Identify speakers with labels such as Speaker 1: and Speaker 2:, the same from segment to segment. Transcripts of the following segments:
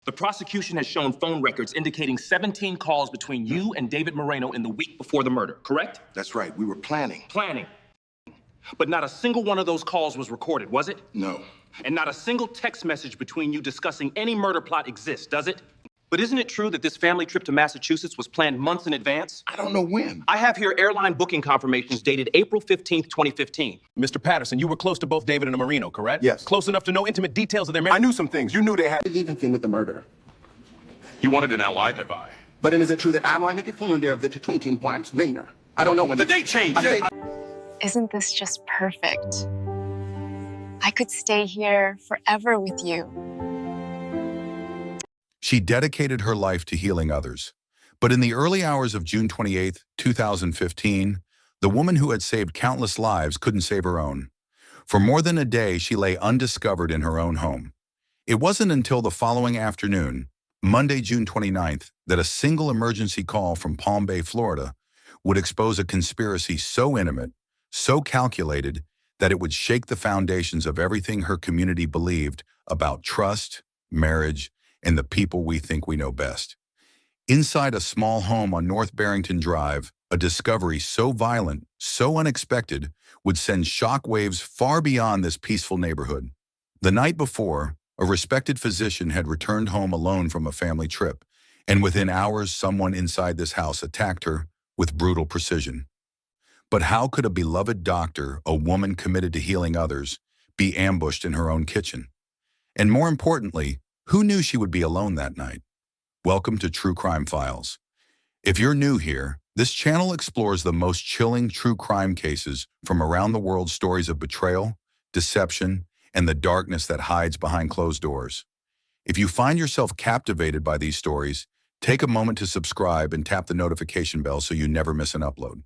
Speaker 1: The prosecution has shown phone records indicating 17 calls between you and David Moreno in the week before the murder, correct?
Speaker 2: That's right. We were planning.
Speaker 1: Planning. But not a single one of those calls was recorded, was it?
Speaker 2: No.
Speaker 1: And not a single text message between you discussing any murder plot exists, does it? But isn't it true that this family trip to Massachusetts was planned months in advance?
Speaker 2: I don't know when.
Speaker 1: I have here airline booking confirmations dated April 15th, 2015.
Speaker 3: Mr. Patterson, you were close to both David and Marino, correct?
Speaker 2: Yes.
Speaker 3: Close enough to know intimate details of their marriage?
Speaker 2: I knew some things. You knew they had anything with the murder.
Speaker 4: You wanted an alibi.
Speaker 2: But is it true that I'm going to defend there of the 20 points later? I don't know when
Speaker 4: The date changed.
Speaker 5: Isn't this just perfect? I could stay here forever with you.
Speaker 6: She dedicated her life to healing others. But in the early hours of June 28, 2015, the woman who had saved countless lives couldn't save her own. For more than a day, she lay undiscovered in her own home. It wasn't until the following afternoon, Monday, June 29th, that a single emergency call from Palm Bay, Florida, would expose a conspiracy so intimate, so calculated, that it would shake the foundations of everything her community believed about trust, marriage, and the people we think we know best. Inside a small home on North Barrington Drive, a discovery so violent, so unexpected, would send shockwaves far beyond this peaceful neighborhood. The night before, a respected physician had returned home alone from a family trip, and within hours, someone inside this house attacked her with brutal precision. But how could a beloved doctor, a woman committed to healing others, be ambushed in her own kitchen? And more importantly, who knew she would be alone that night? Welcome to True Crime Files. If you're new here, this channel explores the most chilling true crime cases from around the world, stories of betrayal, deception, and the darkness that hides behind closed doors. If you find yourself captivated by these stories, take a moment to subscribe and tap the notification bell so you never miss an upload.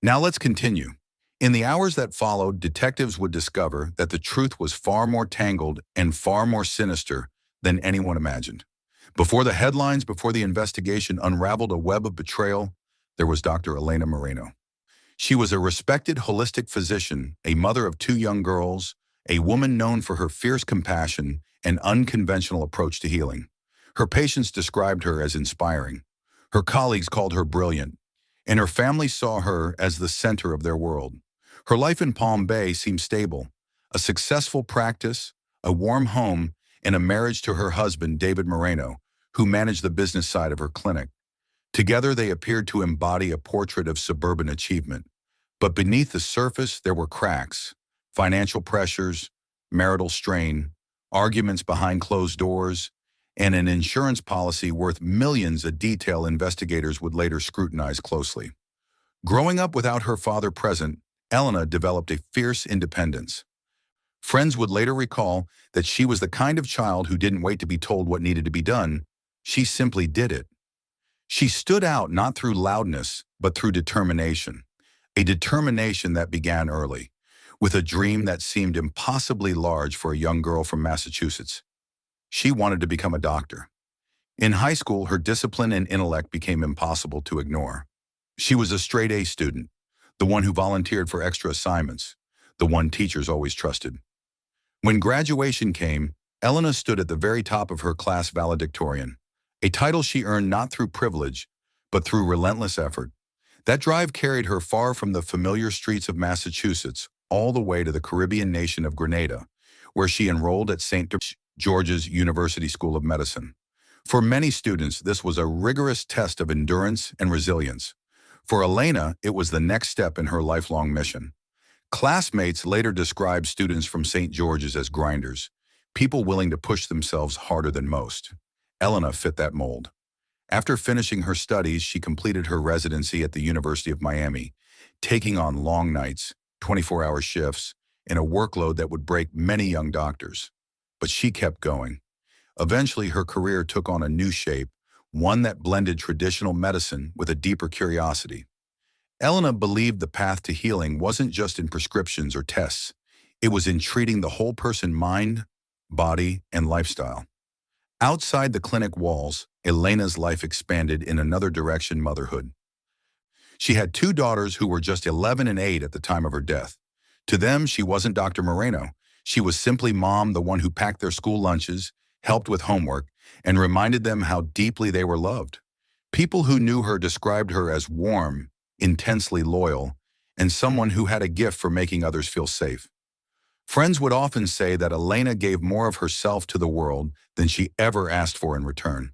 Speaker 6: Now let's continue. In the hours that followed, detectives would discover that the truth was far more tangled and far more sinister than anyone imagined. Before the headlines, before the investigation unraveled a web of betrayal, there was Dr. Elena Moreno. She was a respected holistic physician, a mother of 2 young girls, a woman known for her fierce compassion and unconventional approach to healing. Her patients described her as inspiring. Her colleagues called her brilliant, and her family saw her as the center of their world. Her life in Palm Bay seemed stable, a successful practice, a warm home, and a marriage to her husband, David Moreno, who managed the business side of her clinic. Together, they appeared to embody a portrait of suburban achievement. But beneath the surface, there were cracks, financial pressures, marital strain, arguments behind closed doors, and an insurance policy worth millions, a detail investigators would later scrutinize closely. Growing up without her father present, Elena developed a fierce independence. Friends would later recall that she was the kind of child who didn't wait to be told what needed to be done. She simply did it. She stood out not through loudness, but through determination. A determination that began early, with a dream that seemed impossibly large for a young girl from Massachusetts. She wanted to become a doctor. In high school, her discipline and intellect became impossible to ignore. She was a straight A student, the one who volunteered for extra assignments, the one teachers always trusted. When graduation came, Elena stood at the very top of her class valedictorian, a title she earned not through privilege, but through relentless effort. That drive carried her far from the familiar streets of Massachusetts all the way to the Caribbean nation of Grenada, where she enrolled at St. George's University School of Medicine. For many students, this was a rigorous test of endurance and resilience. For Elena, it was the next step in her lifelong mission. Classmates later described students from St. George's as grinders, people willing to push themselves harder than most. Elena fit that mold. After finishing her studies, she completed her residency at the University of Miami, taking on long nights, 24-hour shifts, and a workload that would break many young doctors. But she kept going. Eventually, her career took on a new shape, one that blended traditional medicine with a deeper curiosity. Elena believed the path to healing wasn't just in prescriptions or tests. It was in treating the whole person, mind, body, and lifestyle. Outside the clinic walls, Elena's life expanded in another direction: motherhood. She had 2 daughters who were just 11 and 8 at the time of her death. To them, she wasn't Dr. Moreno. She was simply mom, the one who packed their school lunches, helped with homework, and reminded them how deeply they were loved. People who knew her described her as warm, intensely loyal, and someone who had a gift for making others feel safe. Friends would often say that Elena gave more of herself to the world than she ever asked for in return.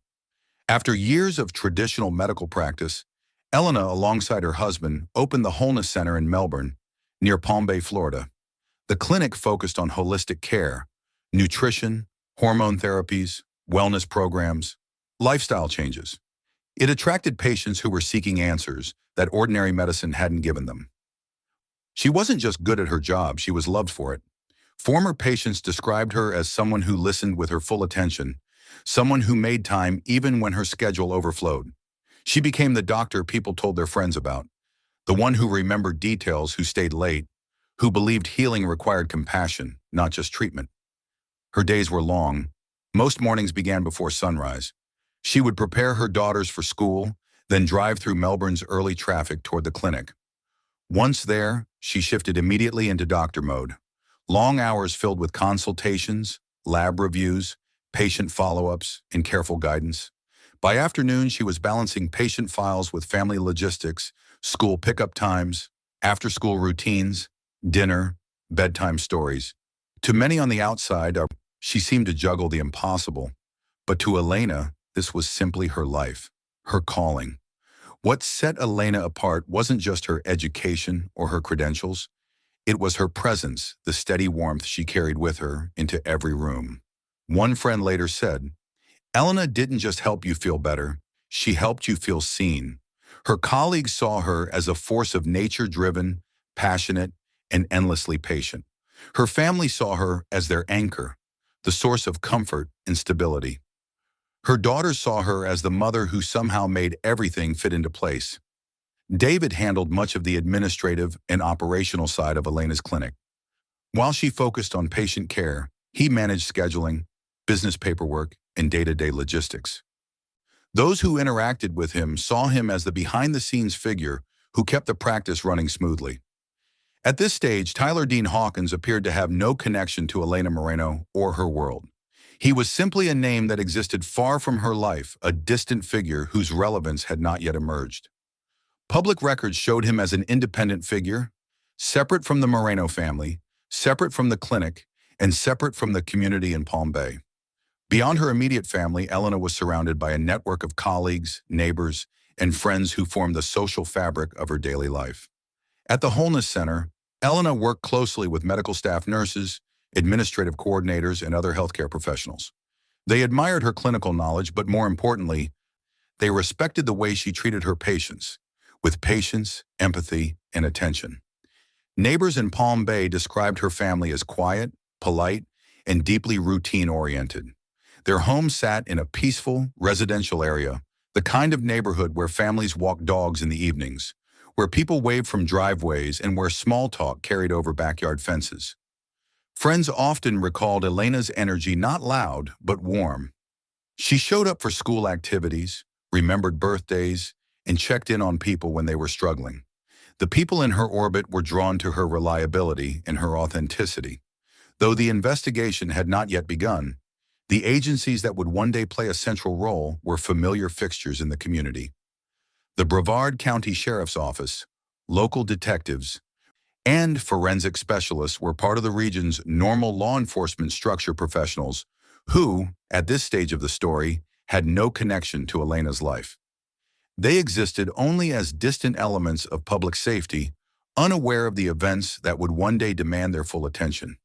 Speaker 6: After years of traditional medical practice, Elena, alongside her husband, opened the Wholeness Center in Melbourne, near Palm Bay, Florida. The clinic focused on holistic care, nutrition, hormone therapies, wellness programs, lifestyle changes. It attracted patients who were seeking answers that ordinary medicine hadn't given them. She wasn't just good at her job, she was loved for it. Former patients described her as someone who listened with her full attention, someone who made time even when her schedule overflowed. She became the doctor people told their friends about, the one who remembered details, who stayed late, who believed healing required compassion, not just treatment. Her days were long. Most mornings began before sunrise. She would prepare her daughters for school, then drive through Melbourne's early traffic toward the clinic. Once there, she shifted immediately into doctor mode. Long hours filled with consultations, lab reviews, patient follow-ups, and careful guidance. By afternoon, she was balancing patient files with family logistics, school pickup times, after-school routines, dinner, bedtime stories. To many on the outside, she seemed to juggle the impossible. But to Elena, this was simply her life, her calling. What set Elena apart wasn't just her education or her credentials. It was her presence, the steady warmth she carried with her into every room. One friend later said, "Elena didn't just help you feel better, she helped you feel seen." Her colleagues saw her as a force of nature, driven, passionate, and endlessly patient. Her family saw her as their anchor, the source of comfort and stability. Her daughters saw her as the mother who somehow made everything fit into place. David handled much of the administrative and operational side of Elena's clinic. While she focused on patient care, he managed scheduling, business paperwork, and day-to-day logistics. Those who interacted with him saw him as the behind-the-scenes figure who kept the practice running smoothly. At this stage, Tyler Dean Hawkins appeared to have no connection to Elena Moreno or her world. He was simply a name that existed far from her life, a distant figure whose relevance had not yet emerged. Public records showed him as an independent figure, separate from the Moreno family, separate from the clinic, and separate from the community in Palm Bay. Beyond her immediate family, Elena was surrounded by a network of colleagues, neighbors, and friends who formed the social fabric of her daily life. At the Wholeness Center, Elena worked closely with medical staff, nurses, administrative coordinators, and other healthcare professionals. They admired her clinical knowledge, but more importantly, they respected the way she treated her patients, with patience, empathy, and attention. Neighbors in Palm Bay described her family as quiet, polite, and deeply routine-oriented. Their home sat in a peaceful, residential area, the kind of neighborhood where families walked dogs in the evenings, where people waved from driveways, and where small talk carried over backyard fences. Friends often recalled Elena's energy not loud, but warm. She showed up for school activities, remembered birthdays, and checked in on people when they were struggling. The people in her orbit were drawn to her reliability and her authenticity. Though the investigation had not yet begun, the agencies that would one day play a central role were familiar fixtures in the community. The Brevard County Sheriff's Office, local detectives, and forensic specialists were part of the region's normal law enforcement structure professionals who, at this stage of the story, had no connection to Elena's life. They existed only as distant elements of public safety, unaware of the events that would one day demand their full attention.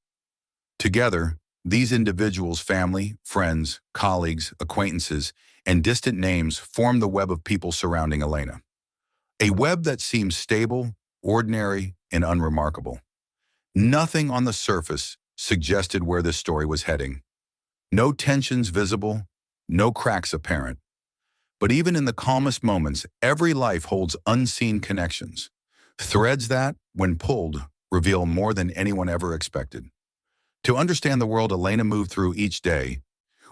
Speaker 6: Together, these individuals' family, friends, colleagues, acquaintances, and distant names formed the web of people surrounding Elena. A web that seemed stable, ordinary, and unremarkable. Nothing on the surface suggested where this story was heading. No tensions visible, no cracks apparent. But even in the calmest moments, every life holds unseen connections, threads that, when pulled, reveal more than anyone ever expected. To understand the world Elena moved through each day,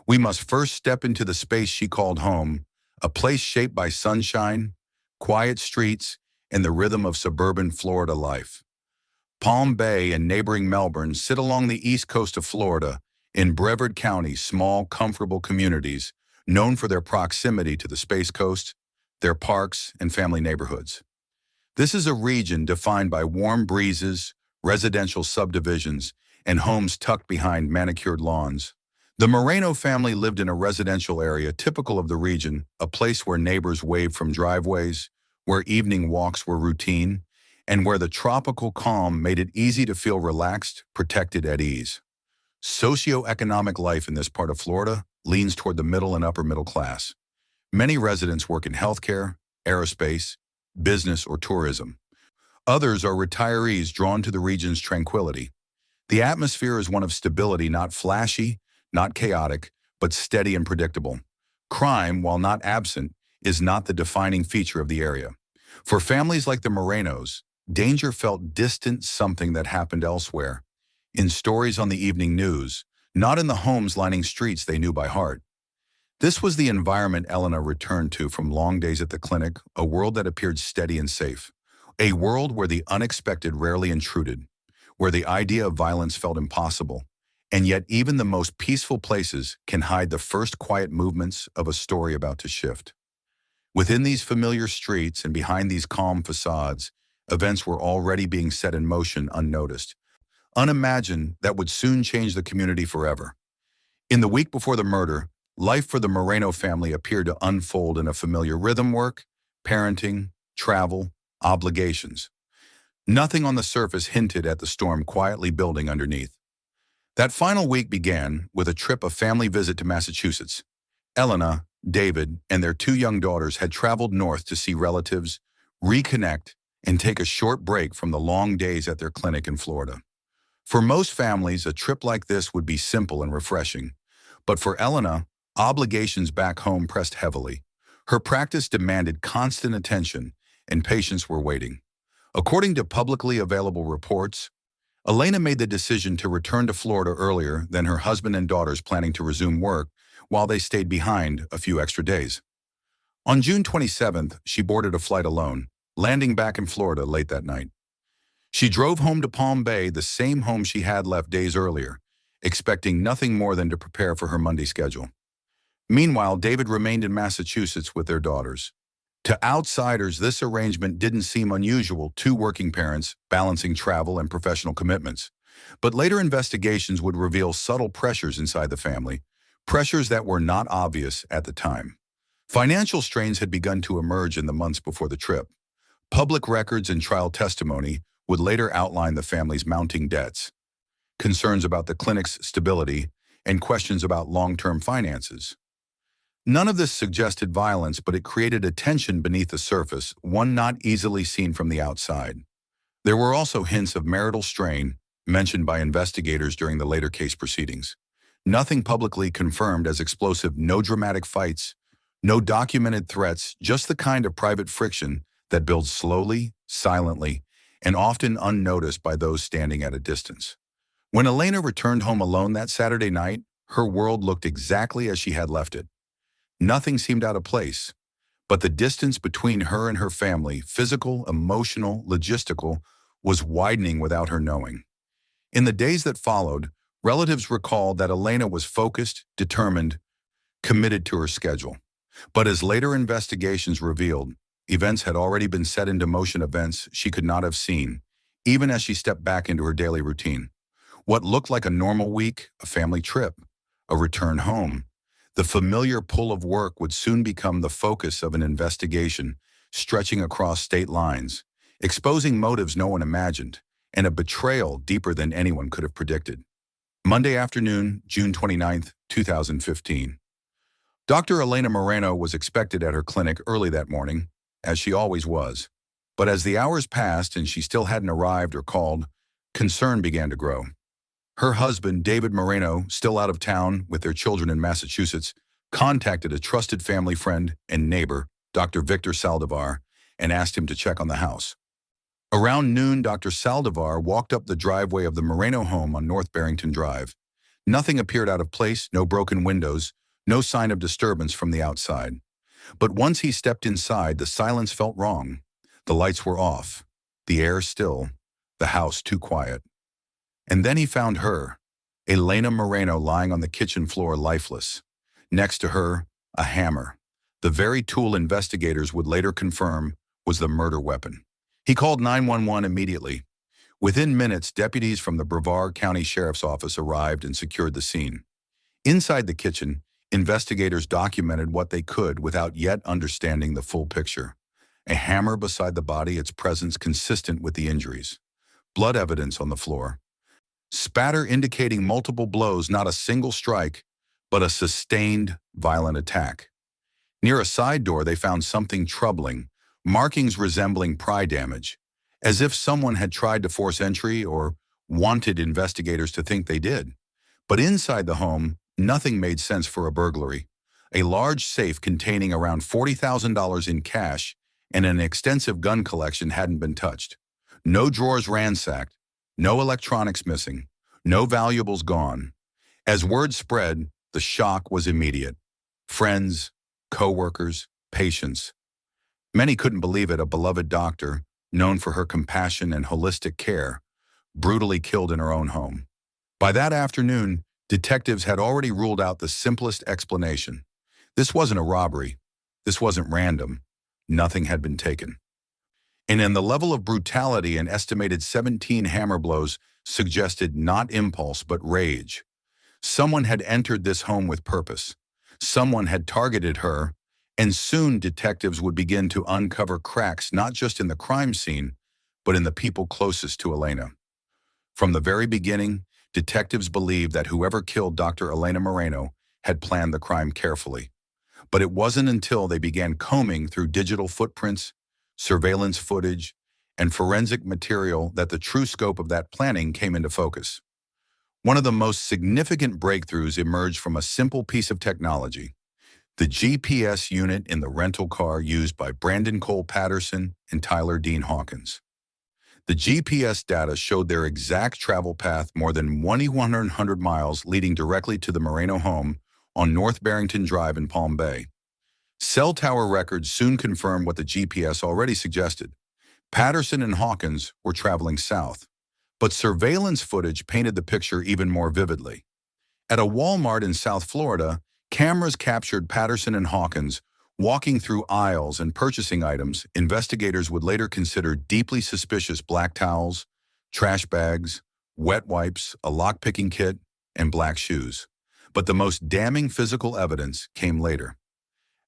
Speaker 6: we must first step into the space she called home, a place shaped by sunshine, quiet streets, and the rhythm of suburban Florida life. Palm Bay and neighboring Melbourne sit along the east coast of Florida, In Brevard County, small, comfortable communities known for their proximity to the Space Coast, their parks, and family neighborhoods. This is a region defined by warm breezes, residential subdivisions, and homes tucked behind manicured lawns. The Moreno family lived in a residential area typical of the region, a place where neighbors waved from driveways, where evening walks were routine, and where the tropical calm made it easy to feel relaxed, protected, at ease. Socioeconomic life in this part of Florida leans toward the middle and upper middle class. Many residents work in healthcare, aerospace, business, or tourism. Others are retirees drawn to the region's tranquility. The atmosphere is one of stability, not flashy, not chaotic, but steady and predictable. Crime, while not absent, is not the defining feature of the area. For families like the Morenos, danger felt distant, something that happened elsewhere, in stories on the evening news, not in the homes lining streets they knew by heart. This was the environment Elena returned to from long days at the clinic, a world that appeared steady and safe. A world where the unexpected rarely intruded, where the idea of violence felt impossible, and yet even the most peaceful places can hide the first quiet movements of a story about to shift. Within these familiar streets and behind these calm facades, events were already being set in motion unnoticed, unimagined, that would soon change the community forever. In the week before the murder, life for the Moreno family appeared to unfold in a familiar rhythm: work, parenting, travel, obligations. Nothing on the surface hinted at the storm quietly building underneath. That final week began with a trip, a family visit to Massachusetts. Elena, David, and their two young daughters had traveled north to see relatives, reconnect, and take a short break from the long days at their clinic in Florida. For most families, a trip like this would be simple and refreshing. But for Elena, obligations back home pressed heavily. Her practice demanded constant attention, and patients were waiting. According to publicly available reports, Elena made the decision to return to Florida earlier than her husband and daughters, planning to resume work while they stayed behind a few extra days. On June 27th, she boarded a flight alone, landing back in Florida late that night. She drove home to Palm Bay, the same home she had left days earlier, expecting nothing more than to prepare for her Monday schedule. Meanwhile, David remained in Massachusetts with their daughters. To outsiders, this arrangement didn't seem unusual, two working parents balancing travel and professional commitments. But later investigations would reveal subtle pressures inside the family, pressures that were not obvious at the time. Financial strains had begun to emerge in the months before the trip. Public records and trial testimony would later outline the family's mounting debts, concerns about the clinic's stability, and questions about long-term finances. None of this suggested violence, but it created a tension beneath the surface, one not easily seen from the outside. There were also hints of marital strain, mentioned by investigators during the later case proceedings. Nothing publicly confirmed as explosive, no dramatic fights, no documented threats, just the kind of private friction that builds slowly, silently, and often unnoticed by those standing at a distance. When Elena returned home alone that Saturday night, her world looked exactly as she had left it. Nothing seemed out of place, but the distance between her and her family, physical, emotional, logistical, was widening without her knowing. In the days that followed, relatives recalled that Elena was focused, determined, committed to her schedule. But as later investigations revealed, events had already been set into motion, events she could not have seen, even as she stepped back into her daily routine. What looked like a normal week, a family trip, a return home, the familiar pull of work would soon become the focus of an investigation stretching across state lines, exposing motives no one imagined, and a betrayal deeper than anyone could have predicted. Monday afternoon, June 29th, 2015. Dr. Elena Moreno was expected at her clinic early that morning, as she always was. But as the hours passed and she still hadn't arrived or called, concern began to grow. Her husband, David Moreno, still out of town with their children in Massachusetts, contacted a trusted family friend and neighbor, Dr. Victor Saldivar, and asked him to check on the house. Around noon, Dr. Saldivar walked up the driveway of the Moreno home on North Barrington Drive. Nothing appeared out of place, no broken windows, no sign of disturbance from the outside. But once he stepped inside, the silence felt wrong. The lights were off, the air still, the house too quiet. And then he found her, Elena Moreno lying on the kitchen floor lifeless. Next to her, a hammer, the very tool investigators would later confirm was the murder weapon. He called 911 immediately. Within minutes, deputies from the Brevard County Sheriff's Office arrived and secured the scene. Inside the kitchen, investigators documented what they could without yet understanding the full picture. A hammer beside the body, its presence consistent with the injuries. Blood evidence on the floor. Spatter indicating multiple blows, not a single strike, but a sustained, violent attack. Near a side door, they found something troubling, markings resembling pry damage, as if someone had tried to force entry or wanted investigators to think they did. But inside the home, nothing made sense for a burglary. A large safe containing around $40,000 in cash and an extensive gun collection hadn't been touched. No drawers ransacked, no electronics missing, no valuables gone. As word spread, the shock was immediate. Friends, co-workers, patients. Many couldn't believe it, a beloved doctor, known for her compassion and holistic care, brutally killed in her own home. By that afternoon, detectives had already ruled out the simplest explanation. This wasn't a robbery. This wasn't random. Nothing had been taken. And in the level of brutality, an estimated 17 hammer blows suggested not impulse but rage. Someone had entered this home with purpose. Someone had targeted her, and soon detectives would begin to uncover cracks not just in the crime scene, but in the people closest to Elena. From the very beginning, detectives believed that whoever killed Dr. Elena Moreno had planned the crime carefully. But it wasn't until they began combing through digital footprints, surveillance footage, and forensic material that the true scope of that planning came into focus. One of the most significant breakthroughs emerged from a simple piece of technology: the GPS unit in the rental car used by Brandon Cole Patterson and Tyler Dean Hawkins. The GPS data showed their exact travel path more than 2,100 miles leading directly to the Moreno home on North Barrington Drive in Palm Bay. Cell tower records soon confirmed what the GPS already suggested. Patterson and Hawkins were traveling south, but surveillance footage painted the picture even more vividly. At a Walmart in South Florida, cameras captured Patterson and Hawkins walking through aisles and purchasing items investigators would later consider deeply suspicious: black towels, trash bags, wet wipes, a lock-picking kit, and black shoes. But the most damning physical evidence came later.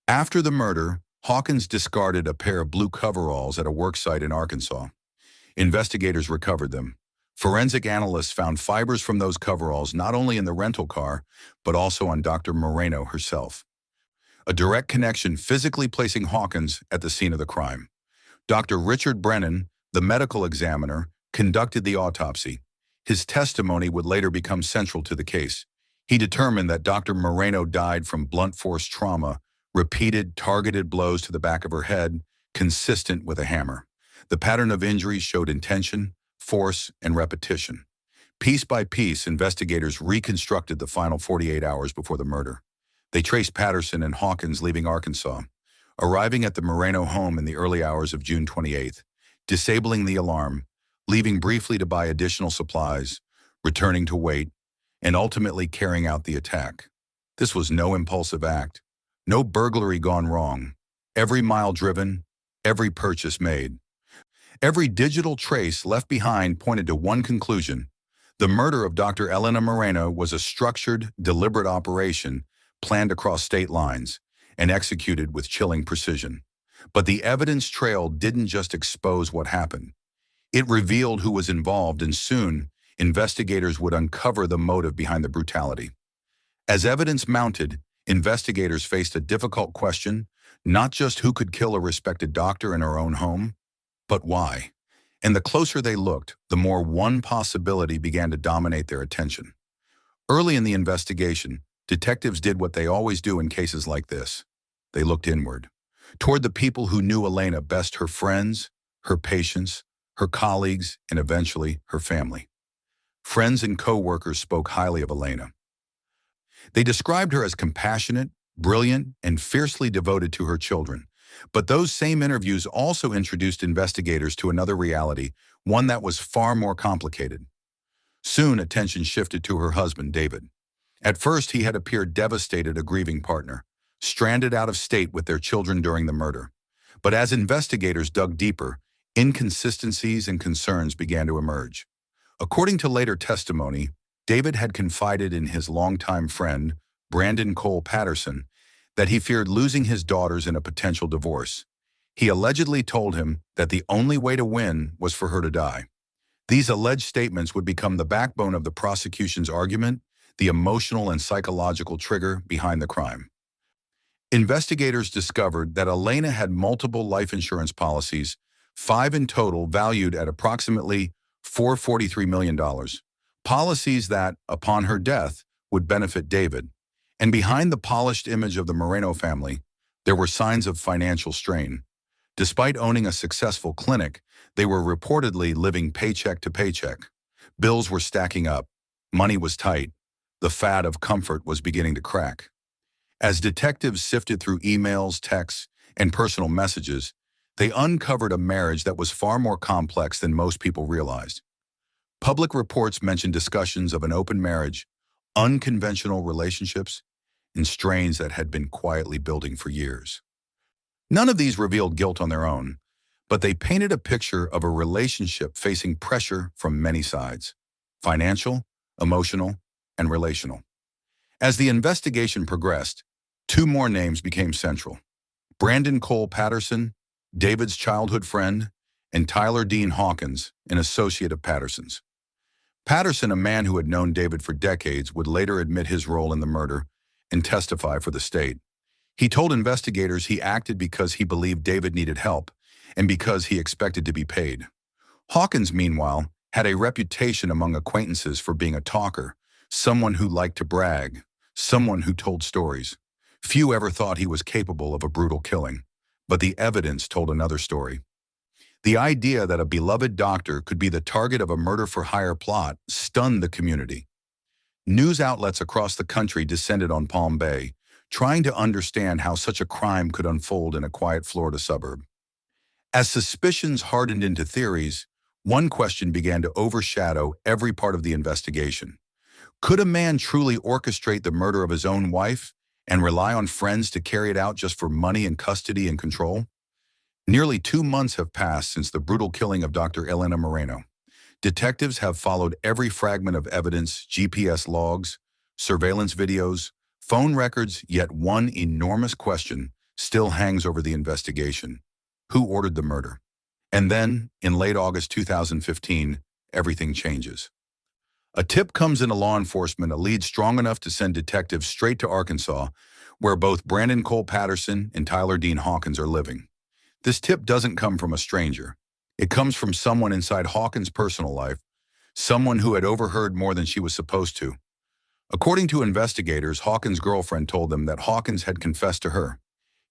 Speaker 6: After the murder, Hawkins discarded a pair of blue coveralls at a worksite in Arkansas. Investigators recovered them. Forensic analysts found fibers from those coveralls not only in the rental car, but also on Dr. Moreno herself. A direct connection physically placing Hawkins at the scene of the crime. Dr. Richard Brennan, the medical examiner, conducted the autopsy. His testimony would later become central to the case. He determined that Dr. Moreno died from blunt force trauma, repeated targeted blows to the back of her head, consistent with a hammer. The pattern of injuries showed intention, force, and repetition. Piece by piece, investigators reconstructed the final 48 hours before the murder. They traced Patterson and Hawkins leaving Arkansas, arriving at the Moreno home in the early hours of June 28th, disabling the alarm, leaving briefly to buy additional supplies, returning to wait, and ultimately carrying out the attack. This was no impulsive act, no burglary gone wrong. Every mile driven, every purchase made. Every digital trace left behind pointed to one conclusion: the murder of Dr. Elena Moreno was a structured, deliberate operation planned across state lines and executed with chilling precision. But the evidence trail didn't just expose what happened. It revealed who was involved, and soon, investigators would uncover the motive behind the brutality. As evidence mounted, investigators faced a difficult question: not just who could kill a respected doctor in her own home, but why? And the closer they looked, the more one possibility began to dominate their attention. Early in the investigation, detectives did what they always do in cases like this. They looked inward, toward the people who knew Elena best: her friends, her patients, her colleagues, and eventually her family. Friends and co-workers spoke highly of Elena. They described her as compassionate, brilliant, and fiercely devoted to her children. But those same interviews also introduced investigators to another reality, one that was far more complicated. Soon, attention shifted to her husband, David. At first, he had appeared devastated, a grieving partner, stranded out of state with their children during the murder. But as investigators dug deeper, inconsistencies and concerns began to emerge. According to later testimony, David had confided in his longtime friend, Brandon Cole Patterson, that he feared losing his daughters in a potential divorce. He allegedly told him that the only way to win was for her to die. These alleged statements would become the backbone of the prosecution's argument, the emotional and psychological trigger behind the crime. Investigators discovered that Elena had multiple life insurance policies, 5 in total, valued at approximately $443 million. Policies that, upon her death, would benefit David. And behind the polished image of the Moreno family, there were signs of financial strain. Despite owning a successful clinic, they were reportedly living paycheck to paycheck. Bills were stacking up. Money was tight. The fad of comfort was beginning to crack. As detectives sifted through emails, texts, and personal messages, they uncovered a marriage that was far more complex than most people realized. Public reports mentioned discussions of an open marriage, unconventional relationships, and strains that had been quietly building for years. None of these revealed guilt on their own, but they painted a picture of a relationship facing pressure from many sides: financial, emotional, and relational. As the investigation progressed, 2 more names became central: Brandon Cole Patterson, David's childhood friend, and Tyler Dean Hawkins, an associate of Patterson's. Patterson, a man who had known David for decades, would later admit his role in the murder and testify for the state. He told investigators he acted because he believed David needed help and because he expected to be paid. Hawkins, meanwhile, had a reputation among acquaintances for being a talker, someone who liked to brag, someone who told stories. Few ever thought he was capable of a brutal killing, but the evidence told another story. The idea that a beloved doctor could be the target of a murder-for-hire plot stunned the community. News outlets across the country descended on Palm Bay, trying to understand how such a crime could unfold in a quiet Florida suburb. As suspicions hardened into theories, one question began to overshadow every part of the investigation. Could a man truly orchestrate the murder of his own wife and rely on friends to carry it out just for money and custody and control? Nearly 2 months have passed since the brutal killing of Dr. Elena Moreno. Detectives have followed every fragment of evidence: GPS logs, surveillance videos, phone records, yet one enormous question still hangs over the investigation: who ordered the murder? And then, in late August 2015, everything changes. A tip comes into law enforcement, a lead strong enough to send detectives straight to Arkansas, where both Brandon Cole Patterson and Tyler Dean Hawkins are living. This tip doesn't come from a stranger. It comes from someone inside Hawkins' personal life, someone who had overheard more than she was supposed to. According to investigators, Hawkins' girlfriend told them that Hawkins had confessed to her.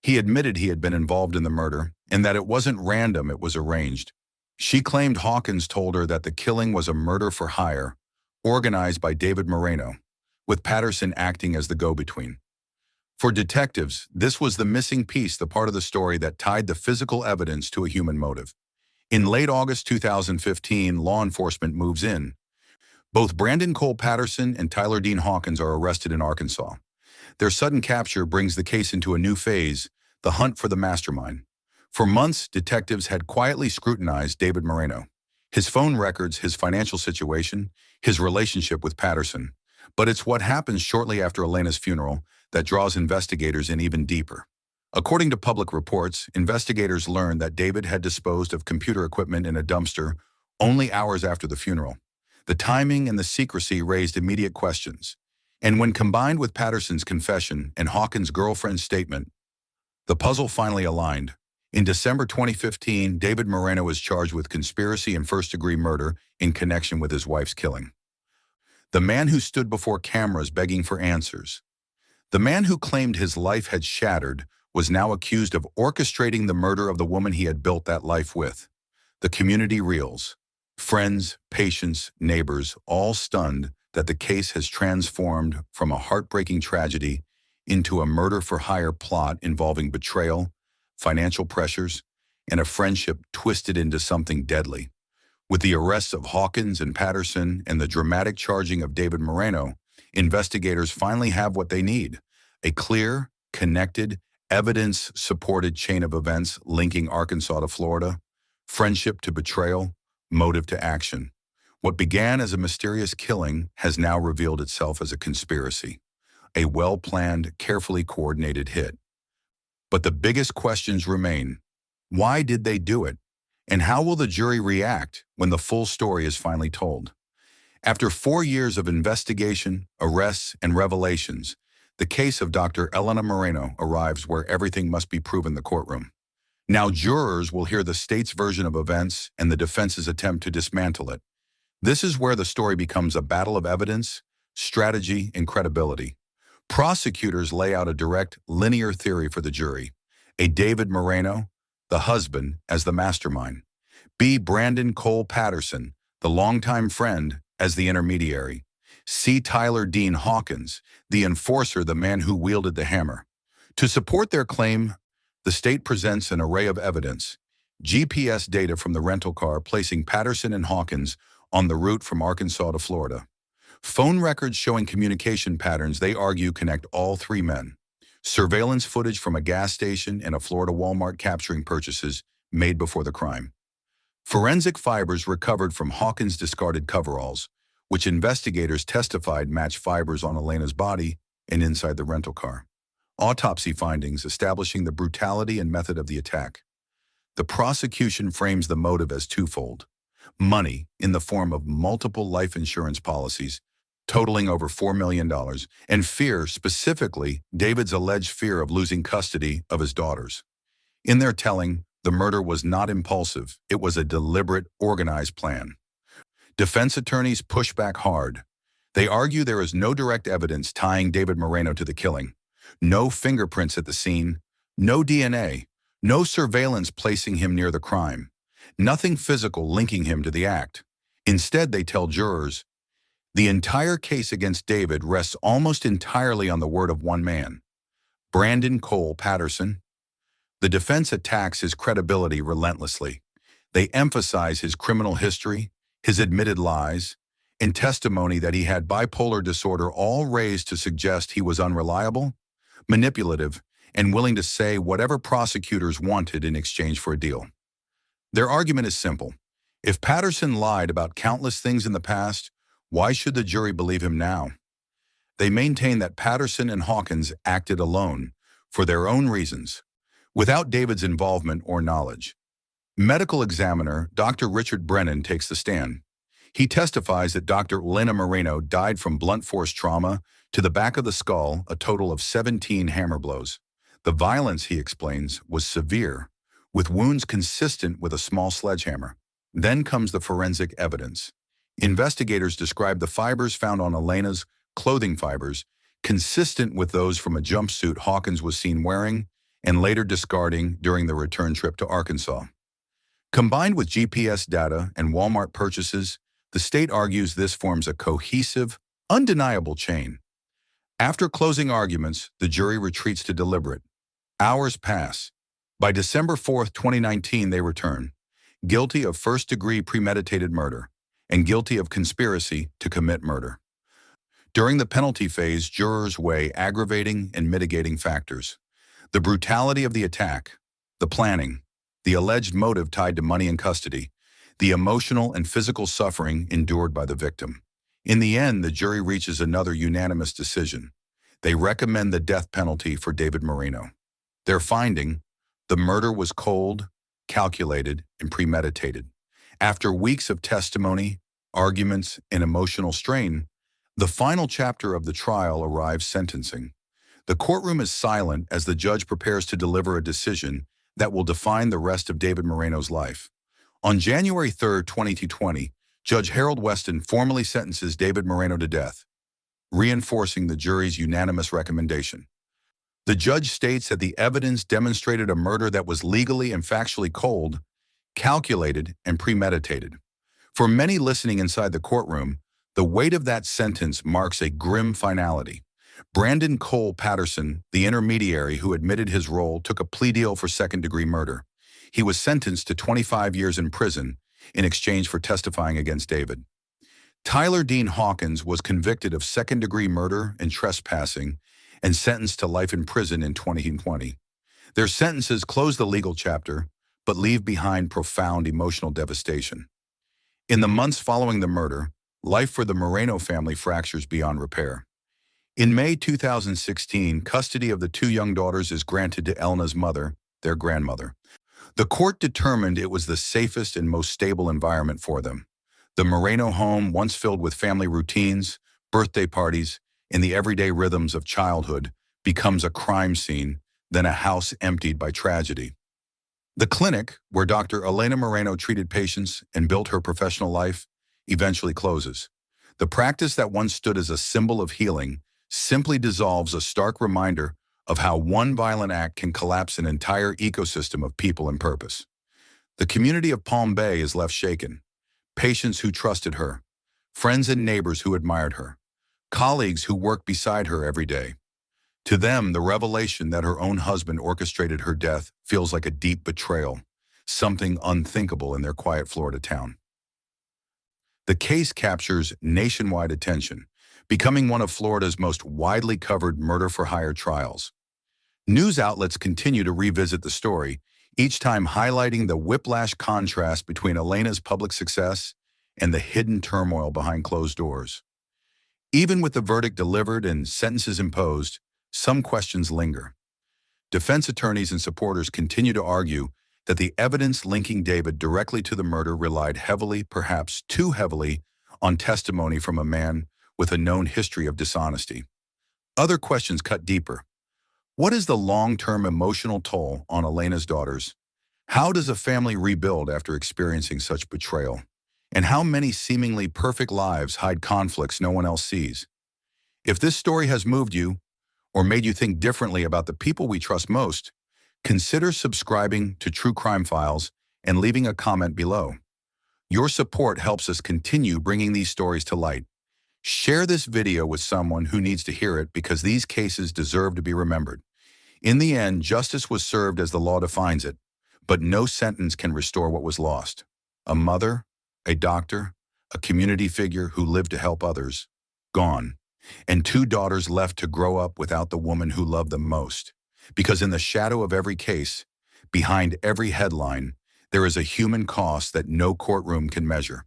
Speaker 6: He admitted he had been involved in the murder and that it wasn't random, it was arranged. She claimed Hawkins told her that the killing was a murder for hire, organized by David Moreno, with Patterson acting as the go-between. For detectives, this was the missing piece, the part of the story that tied the physical evidence to a human motive. In late August 2015, law enforcement moves in. Both Brandon Cole Patterson and Tyler Dean Hawkins are arrested in Arkansas. Their sudden capture brings the case into a new phase: the hunt for the mastermind. For months, detectives had quietly scrutinized David Moreno, his phone records, his financial situation, his relationship with Patterson. But it's what happens shortly after Elena's funeral that draws investigators in even deeper. According to public reports, investigators learned that David had disposed of computer equipment in a dumpster only hours after the funeral. The timing and the secrecy raised immediate questions. And when combined with Patterson's confession and Hawkins' girlfriend's statement, the puzzle finally aligned. In December 2015, David Moreno was charged with conspiracy and first-degree murder in connection with his wife's killing. The man who stood before cameras begging for answers, the man who claimed his life had shattered, was now accused of orchestrating the murder of the woman he had built that life with. The community reels. Friends, patients, neighbors, all stunned that the case has transformed from a heartbreaking tragedy into a murder-for-hire plot involving betrayal, financial pressures, and a friendship twisted into something deadly. With the arrests of Hawkins and Patterson and the dramatic charging of David Moreno, investigators finally have what they need: a clear, connected, evidence-supported chain of events linking Arkansas to Florida, friendship to betrayal, motive to action. What began as a mysterious killing has now revealed itself as a conspiracy, a well-planned, carefully coordinated hit. But the biggest questions remain. Why did they do it? And how will the jury react when the full story is finally told? After 4 years of investigation, arrests, and revelations, the case of Dr. Elena Moreno arrives where everything must be proven in the courtroom. Now jurors will hear the state's version of events and the defense's attempt to dismantle it. This is where the story becomes a battle of evidence, strategy, and credibility. Prosecutors lay out a direct, linear theory for the jury: A. David Moreno, the husband, as the mastermind; B. Brandon Cole Patterson, the longtime friend, as the intermediary; C. Tyler Dean Hawkins, the enforcer, the man who wielded the hammer. To support their claim, the state presents an array of evidence: GPS data from the rental car placing Patterson and Hawkins on the route from Arkansas to Florida; phone records showing communication patterns they argue connect all three men; surveillance footage from a gas station and a Florida Walmart capturing purchases made before the crime; forensic fibers recovered from Hawkins' discarded coveralls, which investigators testified match fibers on Elena's body and inside the rental car; autopsy findings establishing the brutality and method of the attack. The prosecution frames the motive as twofold: money in the form of multiple life insurance policies totaling over $4 million, and fear, specifically David's alleged fear of losing custody of his daughters. In their telling, the murder was not impulsive. It was a deliberate, organized plan. Defense attorneys push back hard. They argue there is no direct evidence tying David Moreno to the killing, no fingerprints at the scene, no DNA, no surveillance placing him near the crime, nothing physical linking him to the act. Instead, they tell jurors, the entire case against David rests almost entirely on the word of one man, Brandon Cole Patterson. The defense attacks his credibility relentlessly. They emphasize his criminal history, his admitted lies, and testimony that he had bipolar disorder, all raised to suggest he was unreliable, manipulative, and willing to say whatever prosecutors wanted in exchange for a deal. Their argument is simple. If Patterson lied about countless things in the past, why should the jury believe him now? They maintain that Patterson and Hawkins acted alone, for their own reasons, without David's involvement or knowledge. Medical examiner Dr. Richard Brennan takes the stand. He testifies that Dr. Elena Moreno died from blunt force trauma to the back of the skull, a total of 17 hammer blows. The violence, he explains, was severe, with wounds consistent with a small sledgehammer. Then comes the forensic evidence. Investigators describe the fibers found on Elena's clothing fibers, consistent with those from a jumpsuit Hawkins was seen wearing and later discarding during the return trip to Arkansas. Combined with GPS data and Walmart purchases, the state argues this forms a cohesive, undeniable chain. After closing arguments, the jury retreats to deliberate. Hours pass. By December 4, 2019, they return, guilty of first-degree premeditated murder and guilty of conspiracy to commit murder. During the penalty phase, jurors weigh aggravating and mitigating factors: the brutality of the attack, the planning, the alleged motive tied to money and custody, the emotional and physical suffering endured by the victim. In the end, the jury reaches another unanimous decision. They recommend the death penalty for David Moreno. Their finding: the murder was cold, calculated, and premeditated. After weeks of testimony, arguments, and emotional strain, the final chapter of the trial arrives: sentencing. The courtroom is silent as the judge prepares to deliver a decision that will define the rest of David Moreno's life. On January 3, 2020, Judge Harold Weston formally sentences David Moreno to death, reinforcing the jury's unanimous recommendation. The judge states that the evidence demonstrated a murder that was legally and factually cold, calculated, and premeditated. For many listening inside the courtroom, the weight of that sentence marks a grim finality. Brandon Cole Patterson, the intermediary who admitted his role, took a plea deal for second-degree murder. He was sentenced to 25 years in prison, in exchange for testifying against David. Tyler Dean Hawkins was convicted of second-degree murder and trespassing and sentenced to life in prison in 2020. Their sentences close the legal chapter, but leave behind profound emotional devastation. In the months following the murder, life for the Moreno family fractures beyond repair. In May 2016, custody of the two young daughters is granted to Elna's mother, their grandmother. The court determined it was the safest and most stable environment for them. The Moreno home, once filled with family routines, birthday parties, and the everyday rhythms of childhood, becomes a crime scene, then a house emptied by tragedy. The clinic, where Dr. Elena Moreno treated patients and built her professional life, eventually closes. The practice that once stood as a symbol of healing simply dissolves, a stark reminder of how one violent act can collapse an entire ecosystem of people and purpose. The community of Palm Bay is left shaken. Patients who trusted her, friends and neighbors who admired her, colleagues who worked beside her every day. To them, the revelation that her own husband orchestrated her death feels like a deep betrayal, something unthinkable in their quiet Florida town. The case captures nationwide attention, becoming one of Florida's most widely covered murder-for-hire trials. News outlets continue to revisit the story, each time highlighting the whiplash contrast between Elena's public success and the hidden turmoil behind closed doors. Even with the verdict delivered and sentences imposed, some questions linger. Defense attorneys and supporters continue to argue that the evidence linking David directly to the murder relied heavily, perhaps too heavily, on testimony from a man with a known history of dishonesty. Other questions cut deeper. What is the long-term emotional toll on Elena's daughters? How does a family rebuild after experiencing such betrayal? And how many seemingly perfect lives hide conflicts no one else sees? If this story has moved you, or made you think differently about the people we trust most, consider subscribing to True Crime Files and leaving a comment below. Your support helps us continue bringing these stories to light. Share this video with someone who needs to hear it, because these cases deserve to be remembered. In the end, justice was served as the law defines it, but no sentence can restore what was lost. A mother, a doctor, a community figure who lived to help others, gone. And two daughters left to grow up without the woman who loved them most. Because in the shadow of every case, behind every headline, there is a human cost that no courtroom can measure.